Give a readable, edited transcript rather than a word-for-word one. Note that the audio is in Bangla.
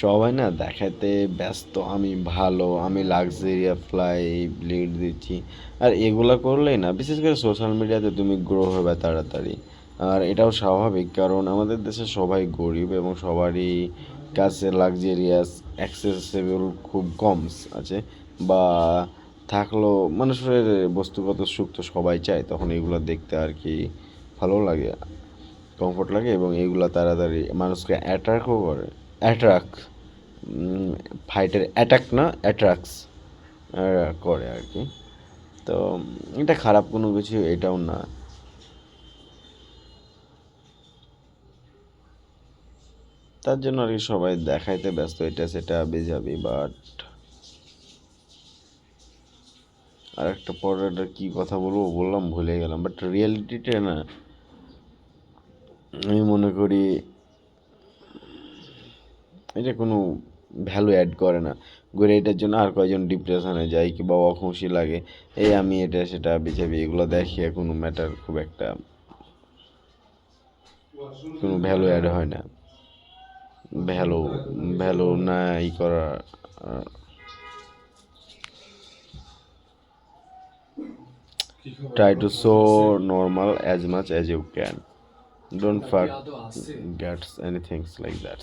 সবাই না দেখাতে ব্যস্ত আমি ভালো, আমি লাক্সারিয়া ফ্লাই ব্লেড দিচ্ছি। আর এগুলা করলেই না, বিশেষ করে সোশ্যাল মিডিয়াতে তুমি গ্রো হবে তাড়াতাড়ি। আর এটাও স্বাভাবিক, কারণ আমাদের দেশে সবাই গরিব এবং সবারই কাছে লাক্সারিয়াস অ্যাক্সেসেবল খুব কম আছে, বা থাকলেও মানুষের বস্তুগত সুখ তো সবাই চায়, তখন এগুলো দেখতে আর কি ভালো লাগে, কমফোর্ট লাগে, এবং এগুলো তাড়াতাড়ি মানুষকে অ্যাট্রাক্টও করে। অ্যাট্রাক্ট, ফাইটের অ্যাটাক না, অ্যাট্রাক্টস করে আর কি। তো এটা খারাপ কোনো কিছু এটাও না। তার জন্য আর কি সবাই দেখাইতে ব্যস্ত, এটা সেটা বেজাবি। বাট আর একটা পরের কি কথা বলবো বললাম, ভুলে গেলাম। বাট রিয়েলিটিটা না, আমি মনে করি এটা কোনো ভ্যালু অ্যাড করে না। ঘুরে এটার জন্য আর কয়জন ডিপ্রেশনে যায় কিংবা অখুশি লাগে, এই আমি এটা সেটা বিছাবি, এগুলো দেখিয়ে কোনো ম্যাটার খুব একটা কোনো ভ্যালু অ্যাড হয় না। ভ্যালু ভ্যালু না ই করা। Try to so normal as much as you can. Don't forget anything like that.